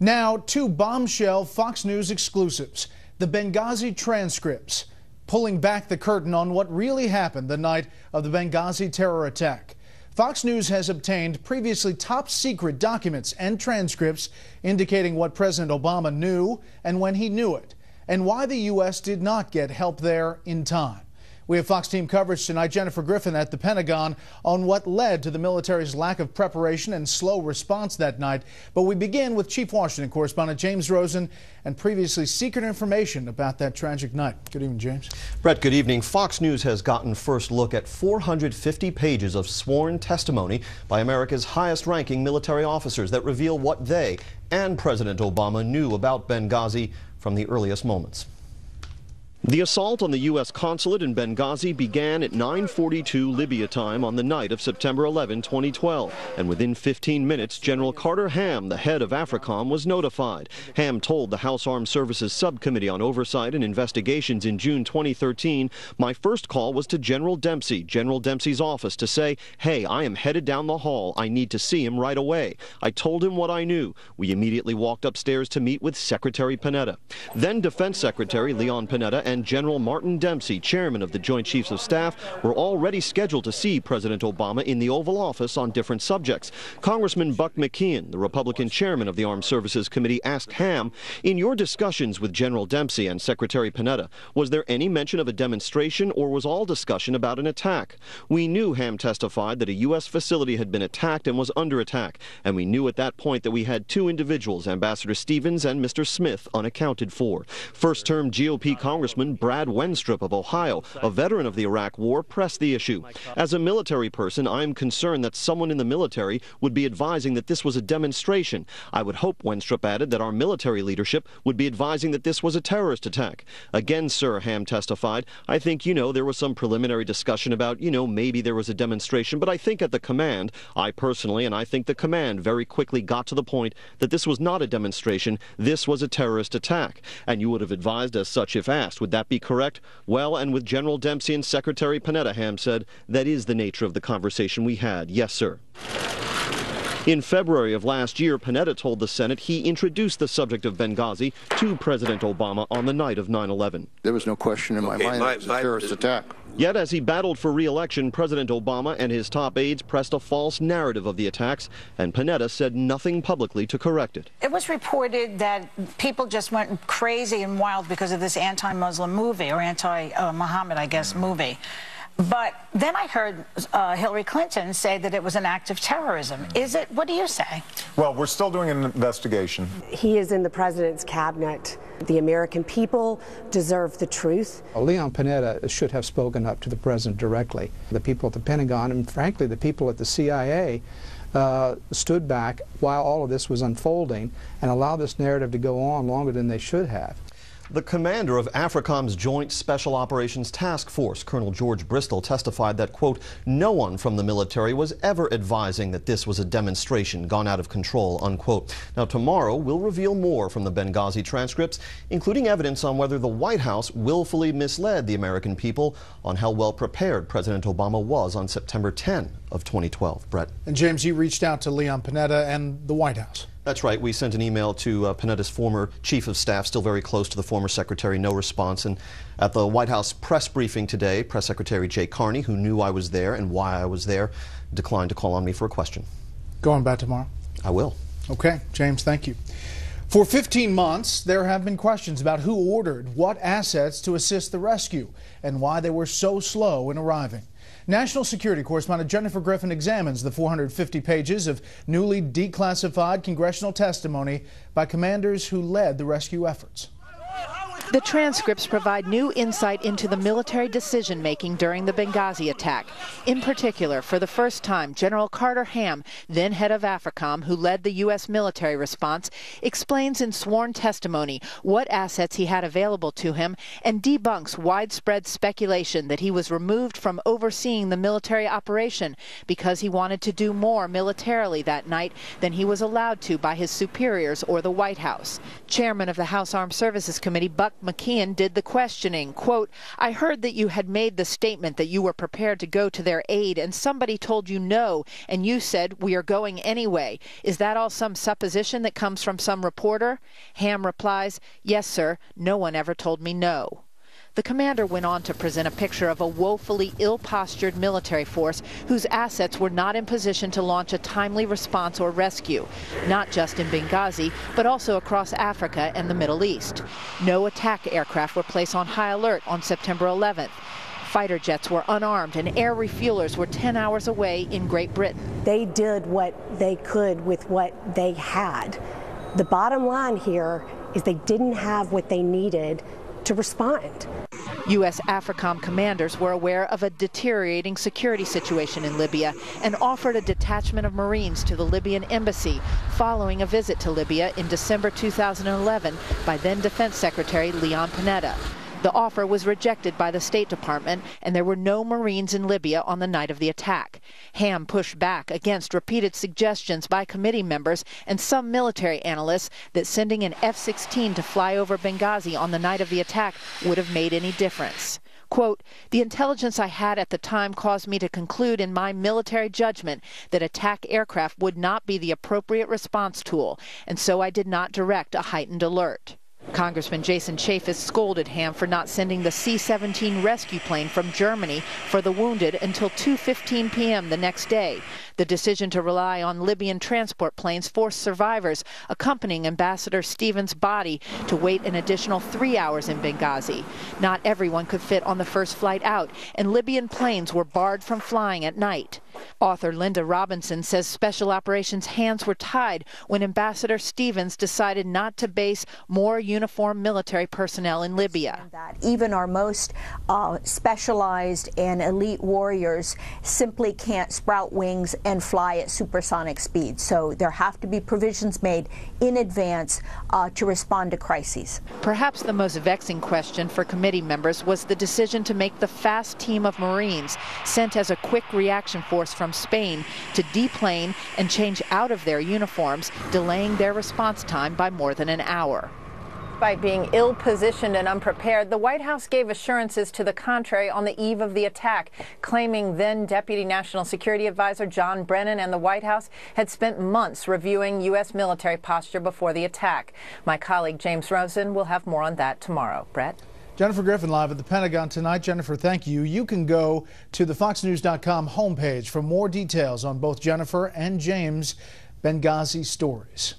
Now, two Bombshell Fox News exclusives, the Benghazi transcripts, pulling back the curtain on what really happened the night of the Benghazi terror attack. Fox News has obtained previously top-secret documents and transcripts indicating what President Obama knew and when he knew it, and why the U.S. did not get help there in time. We have Fox team coverage tonight. Jennifer Griffin at the Pentagon on what led to the military's lack of preparation and slow response that night. But we begin with Chief Washington correspondent James Rosen and previously secret information about that tragic night. Good evening, James. Brett, good evening. Fox News has gotten first look at 450 pages of sworn testimony by America's highest-ranking military officers that reveal what they and President Obama knew about Benghazi from the earliest moments. The assault on the U.S. consulate in Benghazi began at 9:42 Libya time on the night of September 11, 2012. And within 15 minutes, General Carter Ham, the head of AFRICOM, was notified. Ham told the House Armed Services Subcommittee on Oversight and Investigations in June 2013, "My first call was to General Dempsey, General Dempsey's office, to say, hey, I am headed down the hall. I need to see him right away. I told him what I knew. We immediately walked upstairs to meet with Secretary Panetta. Then Defense Secretary Leon Panetta and General Martin Dempsey, chairman of the Joint Chiefs of Staff, were already scheduled to see President Obama in the Oval Office on different subjects. Congressman Buck McKeon, the Republican chairman of the Armed Services Committee, asked Ham, in your discussions with General Dempsey and Secretary Panetta, was there any mention of a demonstration or was all discussion about an attack? We knew, Ham testified, that a U.S. facility had been attacked and was under attack, and we knew at that point that we had two individuals, Ambassador Stevens and Mr. Smith, unaccounted for. First-term GOP Congressman Brad Wenstrup of Ohio, a veteran of the Iraq War, pressed the issue. As a military person, I am concerned that someone in the military would be advising that this was a demonstration. I would hope, Wenstrup added, that our military leadership would be advising that this was a terrorist attack. Again, sir, Ham testified, I think, there was some preliminary discussion about, maybe there was a demonstration, but I think at the command, I personally, and I think the command very quickly got to the point that this was not a demonstration, this was a terrorist attack. And you would have advised as such if asked. Would that be correct? Well, and with General Dempsey and Secretary Panetta, Ham said, that is the nature of the conversation we had. Yes, sir. In February of last year, Panetta told the Senate he introduced the subject of Benghazi to President Obama on the night of 9/11. There was no question in my mind that it was a terrorist attack. Yet as he battled for re-election, President Obama and his top aides pressed a false narrative of the attacks, and Panetta said nothing publicly to correct it. It was reported that people just went crazy and wild because of this anti-Muslim movie, or anti-Muhammad, I guess, movie. But then I heard Hillary Clinton say that it was an act of terrorism. Is it? What do you say? Well, we're still doing an investigation. He is in the president's cabinet. The American people deserve the truth. Leon Panetta should have spoken up to the president directly. The people at the Pentagon and, frankly, the people at the CIA stood back while all of this was unfolding and allowed this narrative to go on longer than they should have. The commander of AFRICOM's Joint Special Operations Task Force, Colonel George Bristol, testified that, quote, no one from the military was ever advising that this was a demonstration gone out of control, unquote. Now, tomorrow, we'll reveal more from the Benghazi transcripts, including evidence on whether the White House willfully misled the American people on how well prepared President Obama was on September 10 of 2012. Brett. And James, you reached out to Leon Panetta and the White House. That's right. We sent an email to Panetta's former chief of staff, still very close to the former secretary, no response. And at the White House press briefing today, Press Secretary Jay Carney, who knew I was there and why I was there, declined to call on me for a question. Going back tomorrow? I will. Okay, James, thank you. For 15 months, there have been questions about who ordered what assets to assist the rescue and why they were so slow in arriving. National security correspondent Jennifer Griffin examines the 450 pages of newly declassified congressional testimony by commanders who led the rescue efforts. The transcripts provide new insight into the military decision-making during the Benghazi attack. In particular, for the first time, General Carter Ham, then head of AFRICOM, who led the U.S. military response, explains in sworn testimony what assets he had available to him and debunks widespread speculation that he was removed from overseeing the military operation because he wanted to do more militarily that night than he was allowed to by his superiors or the White House. Chairman of the House Armed Services Committee, Buck McKeon did the questioning. Quote, I heard that you had made the statement that you were prepared to go to their aid and somebody told you no, and you said, we are going anyway. Is that all some supposition that comes from some reporter? Ham replies, yes, sir. No one ever told me no. The commander went on to present a picture of a woefully ill-postured military force whose assets were not in position to launch a timely response or rescue, not just in Benghazi, but also across Africa and the Middle East. No attack aircraft were placed on high alert on September 11th. Fighter jets were unarmed and air refuelers were 10 hours away in Great Britain. They did what they could with what they had. The bottom line here is they didn't have what they needed to respond. U.S. AFRICOM commanders were aware of a deteriorating security situation in Libya and offered a detachment of Marines to the Libyan embassy following a visit to Libya in December 2011 by then Defense Secretary Leon Panetta. The offer was rejected by the State Department, and there were no Marines in Libya on the night of the attack. Ham pushed back against repeated suggestions by committee members and some military analysts that sending an F-16 to fly over Benghazi on the night of the attack would have made any difference. Quote, the intelligence I had at the time caused me to conclude in my military judgment that attack aircraft would not be the appropriate response tool, and so I did not direct a heightened alert. Congressman Jason Chaffetz scolded Ham for not sending the C-17 rescue plane from Germany for the wounded until 2:15 p.m. the next day. The decision to rely on Libyan transport planes forced survivors accompanying Ambassador Stevens' body to wait an additional 3 hours in Benghazi. Not everyone could fit on the first flight out, and Libyan planes were barred from flying at night. Author Linda Robinson says special operations hands were tied when Ambassador Stevens decided not to base more uniformed military personnel in Libya. Even our most specialized and elite warriors simply can't sprout wings and fly at supersonic speed. So there have to be provisions made in advance to respond to crises. Perhaps the most vexing question for committee members was the decision to make the fast team of Marines sent as a quick reaction force from Spain to deplane and change out of their uniforms, delaying their response time by more than an hour. Despite being ill-positioned and unprepared, the White House gave assurances to the contrary on the eve of the attack, claiming then Deputy National Security Advisor John Brennan and the White House had spent months reviewing U.S. military posture before the attack. My colleague James Rosen will have more on that tomorrow. Brett? Jennifer Griffin live at the Pentagon tonight. Jennifer, thank you. You can go to the FoxNews.com homepage for more details on both Jennifer and James' Benghazi stories.